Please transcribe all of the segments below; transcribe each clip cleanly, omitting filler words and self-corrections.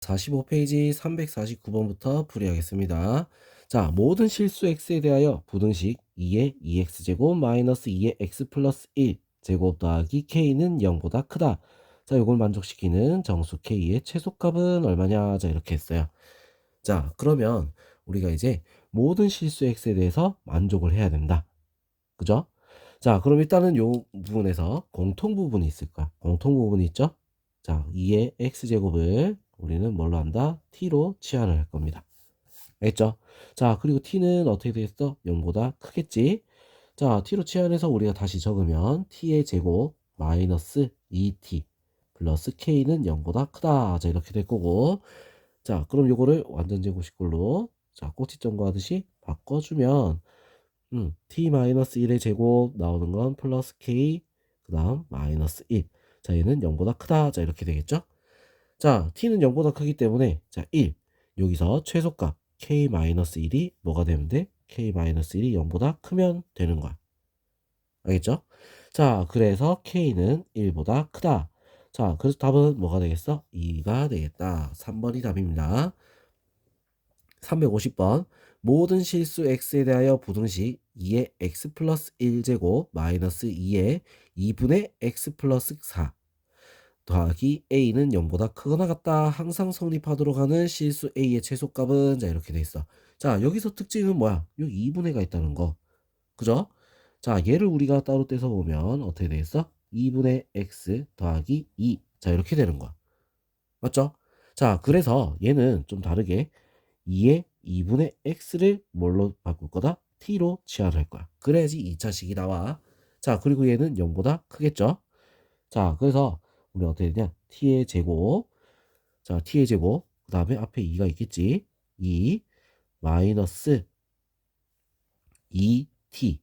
45페이지 349번부터 풀이하겠습니다. 자, 모든 실수 x에 대하여 부등식 2의 2x제곱 마이너스 2의 x 플러스 1 제곱 더하기 k는 0보다 크다. 자, 요걸 만족시키는 정수 k의 최소값은 얼마냐? 자, 이렇게 했어요. 자, 그러면 우리가 이제 모든 실수 x에 대해서 만족을 해야 된다. 그죠? 자, 그럼 일단은 요 부분에서 공통 부분이 있을 거야. 공통 부분이 있죠? 자, 2의 x제곱을 우리는 뭘로 한다? t로 치환을 할 겁니다. 알겠죠? 자, 그리고 t는 어떻게 되겠어? 0보다 크겠지? 자, t로 치환해서 우리가 다시 적으면 t의 제곱 마이너스 2t 플러스 k는 0보다 크다. 자, 이렇게 될 거고. 자, 그럼 요거를 완전 제곱식꼴로 자, 꼭지점과 하듯이 바꿔주면 t-1의 제곱 나오는 건 플러스 k 그 다음 마이너스 1. 자, 얘는 0보다 크다. 자, 이렇게 되겠죠? 자, t는 0보다 크기 때문에 자, 1. 여기서 최소값 k-1이 뭐가 되면 돼? k-1이 0보다 크면 되는 거야. 알겠죠? 자, 그래서 k는 1보다 크다. 자, 그래서 답은 뭐가 되겠어? 2가 되겠다. 3번이 답입니다. 350번 모든 실수 x에 대하여 부등식 2의 x 플러스 1제곱 마이너스 2의 2분의 x 플러스 4 더하기 a는 0보다 크거나 같다. 항상 성립하도록 하는 실수 a의 최소값은 자 이렇게 돼 있어. 자, 여기서 특징은 뭐야? 요 2분의가 있다는 거. 그죠? 자, 얘를 우리가 따로 떼서 보면 어떻게 되겠어? 2분의 x 더하기 2. 자, 이렇게 되는 거야. 맞죠? 자, 그래서 얘는 좀 다르게 2의 2분의 x를 뭘로 바꿀 거다? t로 치환할 거야. 그래야지 2차식이 나와. 자, 그리고 얘는 0보다 크겠죠? 자, 그래서 우리 어떻게 되냐? t의 제곱. 자, t의 제곱. 그 다음에 앞에 2가 있겠지? 2 마이너스 2t.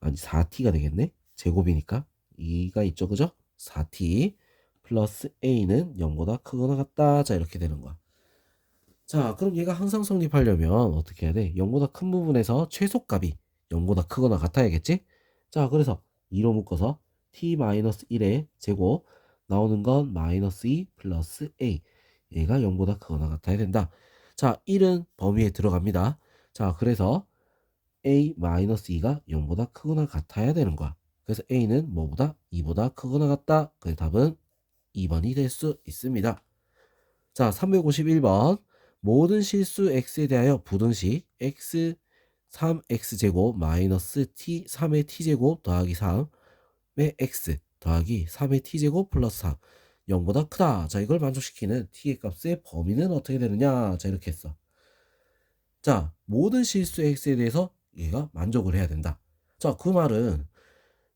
아니, 4t가 되겠네? 제곱이니까. 2가 있죠, 그죠? 4t 플러스 a는 0보다 크거나 같다. 자, 이렇게 되는 거야. 자, 그럼 얘가 항상 성립하려면 어떻게 해야 돼? 0보다 큰 부분에서 최소값이 0보다 크거나 같아야겠지? 자, 그래서 2로 묶어서 t-1의 제곱 나오는 건 마이너스 2 플러스 a. 얘가 0보다 크거나 같아야 된다. 자, 1은 범위에 들어갑니다. 자, 그래서 a-2가 0보다 크거나 같아야 되는 거야. 그래서 a는 뭐보다? 2보다 크거나 같다. 그래서 답은 2번이 될 수 있습니다. 자, 351번. 모든 실수 x에 대하여 부등식 x 3x제곱 마이너스 t 3의 t제곱 더하기 3의 x 더하기 3의 t제곱 플러스 3 0보다 크다. 자, 이걸 만족시키는 t의 값의 범위는 어떻게 되느냐? 자, 이렇게 했어. 자, 모든 실수 x에 대해서 얘가 만족을 해야 된다. 자, 그 말은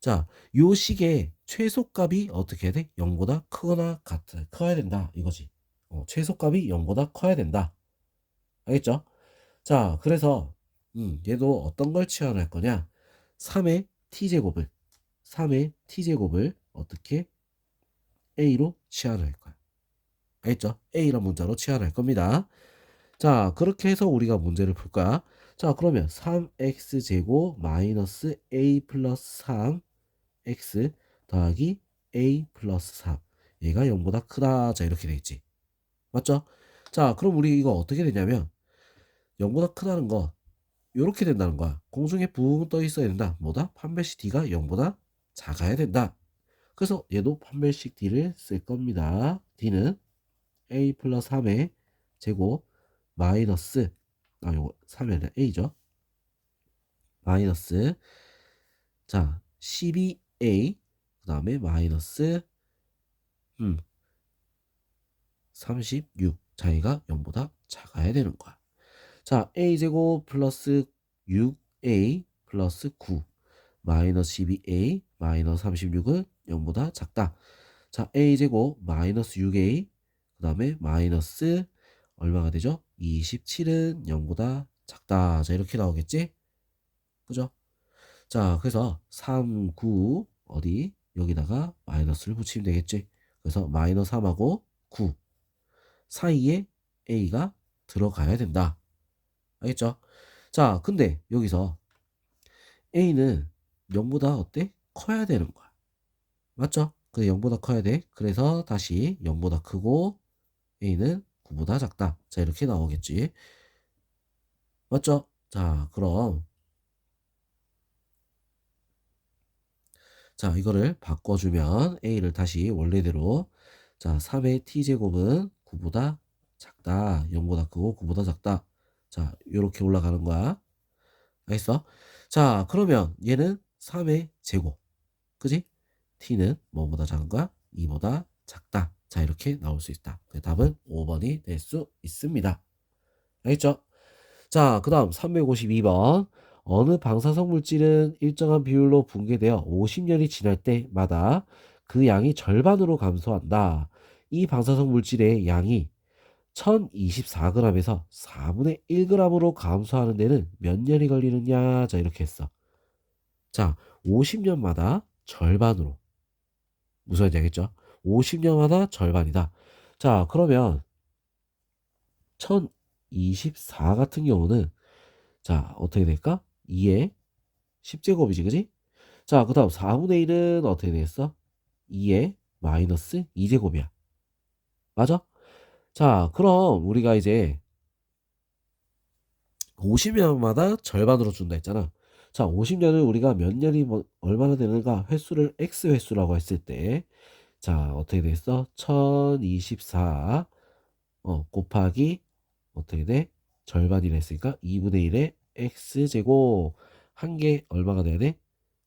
자, 요 식의 최소값이 어떻게 돼? 0보다 크거나 같아. 커야 된다. 이거지. 최소값이 0보다 커야 된다. 알겠죠? 자, 그래서 얘도 어떤 걸 치환할 거냐? 3의 t제곱을 3의 t제곱을 어떻게 a로 치환할 거야. 알겠죠? a란 문자로 치환할 겁니다. 자, 그렇게 해서 우리가 문제를 풀 거야. 자, 그러면 3x제곱 마이너스 a 플러스 3x 더하기 a 플러스 3 얘가 0보다 크다. 자, 이렇게 되겠지. 맞죠? 자, 그럼 우리 이거 어떻게 되냐면 0보다 크다는 거 이렇게 된다는 거야. 공중에 붕 떠 있어야 된다. 뭐다? 판별식 d가 0보다 작아야 된다. 그래서 얘도 판별식 d를 쓸 겁니다. d는 a 플러스 3의 제곱 마이너스 요거 3이 아니라 a죠. 마이너스 자 12a 그 다음에 마이너스 36 차이가 0보다 작아야 되는 거야. 자, a제곱 플러스 6a 플러스 9 마이너스 12a 마이너스 36은 0보다 작다. 자, a제곱 마이너스 6a 그 다음에 마이너스 얼마가 되죠? 27은 0보다 작다. 자, 이렇게 나오겠지? 그죠? 자, 그래서 3, 9 어디? 여기다가 마이너스를 붙이면 되겠지? 그래서 마이너스 3하고 9 사이에 a가 들어가야 된다. 알겠죠? 자, 근데 여기서 a는 0보다 어때? 커야 되는 거야. 맞죠? 그 0보다 커야 돼. 그래서 다시 0보다 크고 a는 9보다 작다. 자, 이렇게 나오겠지. 맞죠? 자, 그럼 자, 이거를 바꿔주면 a를 다시 원래대로 자, 3의 t제곱은 9보다 작다. 0보다 크고 9보다 작다. 자, 요렇게 올라가는 거야. 알겠어? 자, 그러면 얘는 3의 제곱. 그지? t는 뭐보다 작은 거야? 2보다 작다. 자, 이렇게 나올 수 있다. 그 답은 5번이 될 수 있습니다. 알겠죠? 자, 그 다음 352번. 어느 방사성 물질은 일정한 비율로 붕괴되어 50년이 지날 때마다 그 양이 절반으로 감소한다. 이 방사성 물질의 양이 1024g에서 4분의 1g으로 감소하는 데는 몇 년이 걸리느냐? 자, 이렇게 했어. 자, 50년마다 절반으로. 무슨 말인지 알겠죠? 50년마다 절반이다. 자, 그러면 1024 같은 경우는 자, 어떻게 될까? 2의 10제곱이지, 그지? 자, 그 다음 4분의 1은 어떻게 되겠어? 2의 마이너스 2제곱이야. 맞아? 자, 그럼 우리가 이제 50년마다 절반으로 준다 했잖아. 자, 50년을 우리가 몇 년이 얼마나 되는가 횟수를 x 횟수라고 했을 때 자, 어떻게 되겠어? 1024 곱하기 어떻게 돼? 절반이라 했으니까 2분의 1의 x제곱 한 개 얼마가 돼야 돼?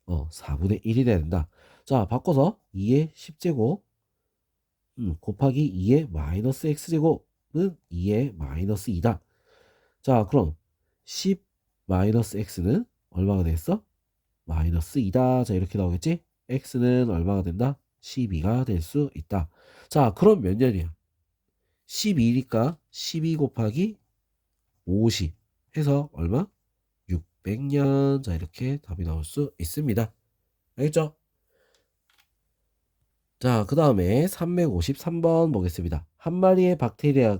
4분의 1이 돼야 된다. 자, 바꿔서 2의 10제곱 곱하기 2의 마이너스 x제곱은 2의 마이너스 2다. 자, 그럼 10 마이너스 x는 얼마가 되겠어? 마이너스 2다. 자, 이렇게 나오겠지? x는 얼마가 된다? 12가 될 수 있다. 자, 그럼 몇 년이야? 12니까 12 곱하기 50 해서 얼마? 600년. 자, 이렇게 답이 나올 수 있습니다. 알겠죠? 자, 그 다음에 353번 보겠습니다. 한 마리의 박테리아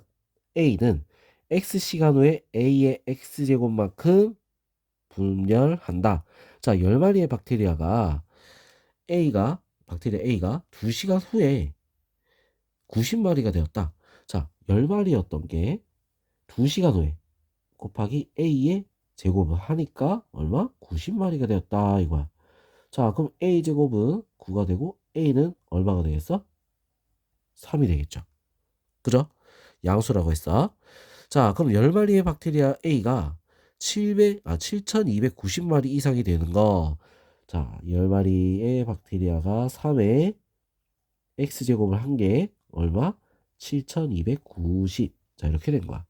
A는 X시간 후에 A의 X제곱만큼 분열한다. 자, 10마리의 박테리아 A가 2시간 후에 90마리가 되었다. 자, 10마리였던 게 2시간 후에 곱하기 A의 제곱을 하니까 얼마? 90마리가 되었다. 이거야. 자, 그럼 A제곱은 9가 되고 A는 얼마가 되겠어? 3이 되겠죠. 그죠? 양수라고 했어. 자, 그럼 10마리의 박테리아 A가 7290마리 이상이 되는 거. 자, 10마리의 박테리아가 3의 X제곱을 한 개, 얼마? 7290. 자, 이렇게 된 거야.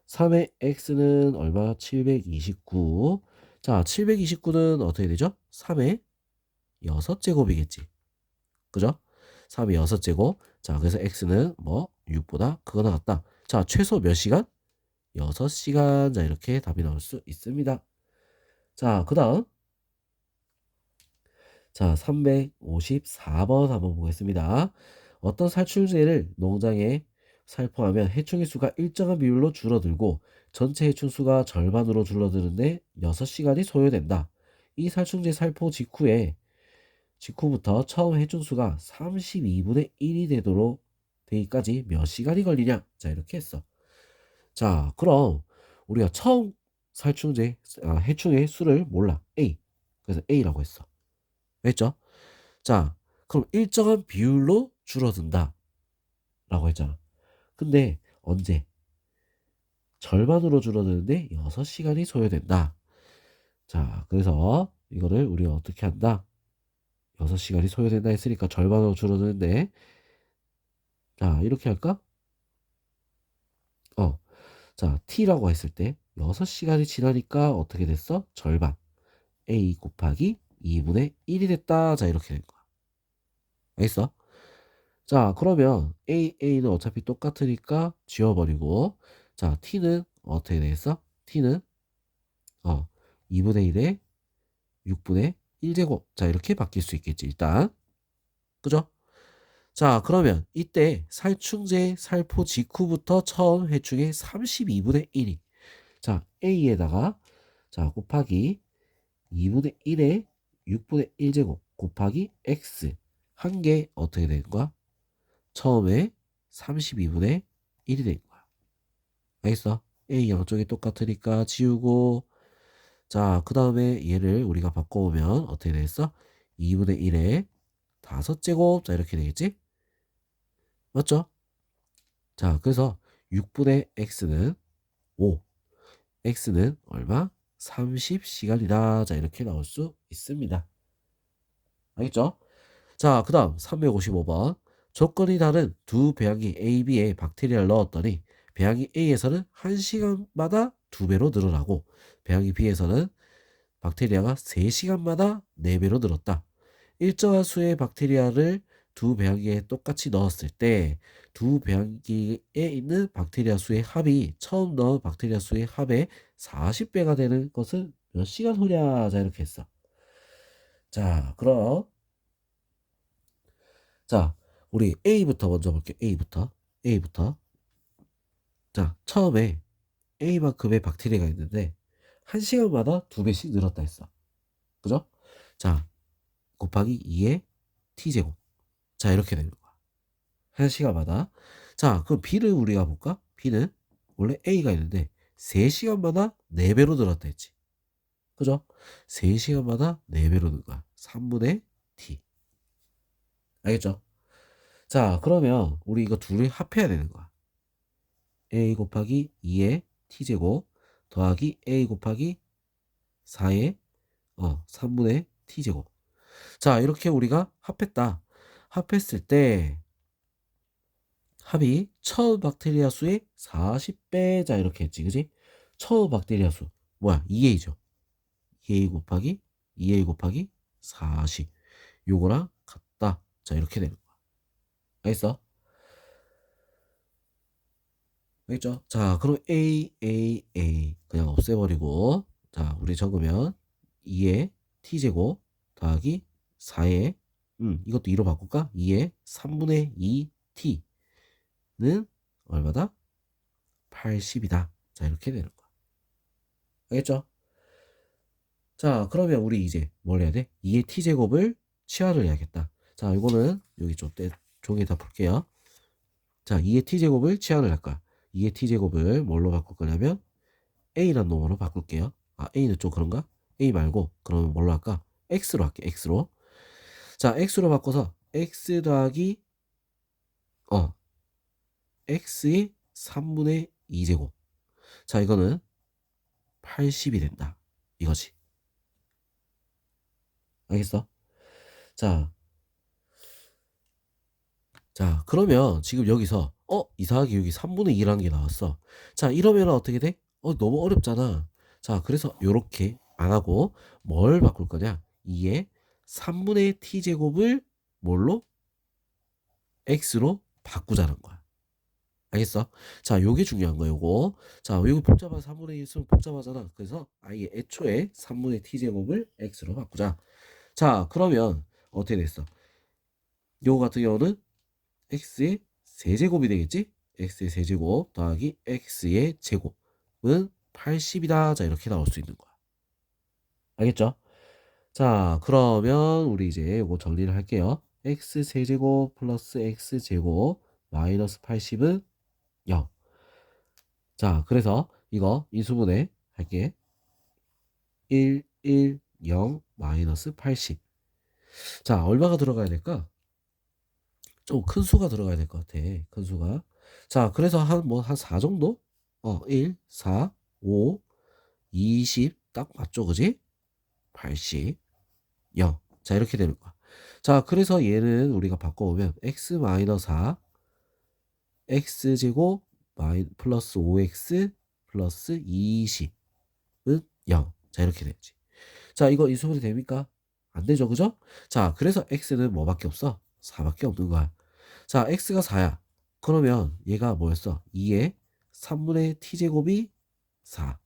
3의 X는 얼마? 729. 자, 729는 어떻게 되죠? 3의 6제곱이겠지. 그죠? 3의 6제곱. 자, 그래서 X는 뭐 6보다 크거나 같다. 자, 최소 몇 시간? 6시간. 자, 이렇게 답이 나올 수 있습니다. 자, 그 다음. 자, 354번 한번 보겠습니다. 어떤 살충제를 농장에 살포하면 해충의 수가 일정한 비율로 줄어들고 전체 해충 수가 절반으로 줄어드는데 6시간이 소요된다. 이 살충제 살포 직후부터 처음 해충 수가 32분의 1이 되도록 되기까지 몇 시간이 걸리냐? 자, 이렇게 했어. 자, 그럼 우리가 처음 해충의 수를 몰라. A. 그래서 A라고 했어. 했죠? 자, 그럼 일정한 비율로 줄어든다. 라고 했잖아. 근데 언제? 절반으로 줄어드는데 6시간이 소요된다. 자, 그래서 이거를 우리가 어떻게 한다? 6시간이 소요된다 했으니까 절반으로 줄어드는데 자, 이렇게 할까? 자, t라고 했을 때 6시간이 지나니까 어떻게 됐어? 절반. a 곱하기 2분의 1이 됐다. 자, 이렇게 된 거야. 알겠어? 자, 그러면 a는 어차피 똑같으니까 지워버리고 자, t는 어떻게 되겠어? t는 2분의 1에 6분의 1제곱. 자, 이렇게 바뀔 수 있겠지, 일단. 그죠? 자, 그러면 이때 살충제 살포 직후부터 처음 해충의 32분의 1이 자, A에다가 자, 곱하기 2분의 1에 6분의 1제곱 곱하기 X 한 개 어떻게 되는 거야? 처음에 32분의 1이 되는 거야. 알겠어? A 양쪽이 똑같으니까 지우고, 자, 그 다음에 얘를 우리가 바꿔보면 어떻게 되겠어? 2분의 1에 5제곱. 자, 이렇게 되겠지? 맞죠? 자, 그래서 6분의 x는 5, x는 얼마? 30시간이다. 자, 이렇게 나올 수 있습니다. 알겠죠? 자, 그 다음 355번. 조건이 다른 두 배양기 A, B에 박테리아를 넣었더니 배양기 A에서는 1시간마다 2배로 늘어나고 배양기 B에서는 박테리아가 3시간마다 4배로 늘었다. 일정한 수의 박테리아를 두 배양기에 똑같이 넣었을 때 두 배양기에 있는 박테리아 수의 합이 처음 넣은 박테리아 수의 합의 40배가 되는 것은 몇 시간 후냐? 자, 이렇게 했어. 자, 그럼 자, 우리 A부터 먼저 볼게요. A부터. 자, 처음에 A만큼의 박테리아가 있는데 1시간마다 2배씩 늘었다 했어. 그죠? 자, 곱하기 2의 T제곱. 자, 이렇게 되는 거야. 1시간마다. 자, 그럼 B를 우리가 볼까? B는 원래 A가 있는데 3시간마다 4배로 늘었다 했지. 그죠? 3시간마다 4배로 는 거야. 3분의 T. 알겠죠? 자, 그러면 우리 이거 둘이 합해야 되는 거야. A 곱하기 2의 T제곱 더하기 A 곱하기 4의 3분의 T제곱. 자, 이렇게 우리가 합했다. 합했을 때 합이 처음 박테리아 수의 40배. 자, 이렇게 했지. 그지? 처음 박테리아 수 뭐야? 2A죠. 2A 곱하기 2A 곱하기 40. 요거랑 같다. 자, 이렇게 되는 거야. 알겠어? 알겠죠? 자, 그럼 A 그냥 없애버리고, 자, 우리 적으면 2의 T제곱 더하기 4의 이것도 2로 바꿀까? 2의 3분의 2T는 얼마다? 80이다. 자, 이렇게 되는 거야. 알겠죠? 자, 그러면 우리 이제 뭘 해야 돼? 2의 T제곱을 치환을 해야겠다. 자, 이거는 여기 좀 종이에다 풀게요. 자, 2의 T제곱을 치환을 할 거야. 2의 T제곱을 뭘로 바꿀 거냐면 A란 놈으로 바꿀게요. 아, A는 좀 그런가? A 말고 그러면 뭘로 할까? X로 할게. X로. 자, X로 바꿔서 X 더하기 X의 3분의 2제곱. 자, 이거는 80이 된다. 이거지. 알겠어? 자, 자, 그러면 지금 여기서 이상하게 여기 3분의 2라는 게 나왔어. 자, 이러면 어떻게 돼? 너무 어렵잖아. 자, 그래서 요렇게 안 하고 뭘 바꿀 거냐? 2의 3분의 t제곱을 뭘로? x로 바꾸자는 거야. 알겠어? 자, 요게 중요한 거야, 요거. 자, 요거 복잡한 3분의 1 있으면 복잡하잖아. 그래서 아예 애초에 3분의 t제곱을 x로 바꾸자. 자, 그러면 어떻게 됐어? 요거 같은 경우는 x의 세제곱이 되겠지? x의 세제곱 더하기 x의 제곱은 80이다. 자, 이렇게 나올 수 있는 거야. 알겠죠? 자, 그러면 우리 이제 요거 정리를 할게요. x 세제곱 플러스 x 제곱 마이너스 80은 0. 자, 그래서 이거 인수분해 할게. 1, 1, 0 마이너스 80. 자, 얼마가 들어가야 될까? 좀 큰 수가 들어가야 될 것 같아. 큰 수가. 자, 그래서 한 4 정도? 1, 4, 5, 20. 딱 맞죠? 그지? 80, 0. 자, 이렇게 되는 거야. 자, 그래서 얘는 우리가 바꿔보면 x 마이너스 4, x제곱 플러스 5x 플러스 20은 0. 자, 이렇게 되지. 자, 이거 인수분해 됩니까? 안 되죠. 그죠? 자, 그래서 x는 뭐밖에 없어? 4밖에 없는 거야. 자, x가 4야. 그러면 얘가 뭐였어? 2의 3분의 t제곱이 4.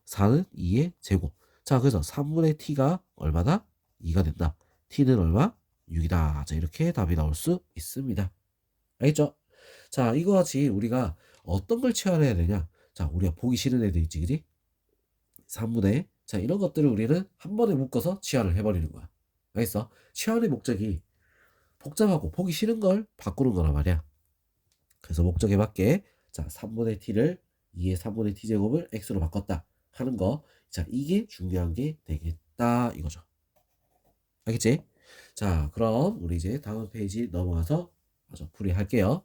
4는 2의 제곱. 자, 그래서 3분의 t가 얼마다? 2가 된다. t는 얼마? 6이다. 자, 이렇게 답이 나올 수 있습니다. 알겠죠? 자, 이거 같이 우리가 어떤 걸 치환해야 되냐? 자, 우리가 보기 싫은 애들 있지, 그지? 3분의 자, 이런 것들을 우리는 한 번에 묶어서 치환을 해버리는 거야. 알겠어? 치환의 목적이 복잡하고 보기 싫은 걸 바꾸는 거란 말이야. 그래서 목적에 맞게 자, 3분의 t를 2의 3분의 t제곱을 x로 바꿨다 하는 거. 자, 이게 중요한 게 되겠다 이거죠. 알겠지? 자, 그럼 우리 이제 다음 페이지 넘어가서 마저 풀이할게요.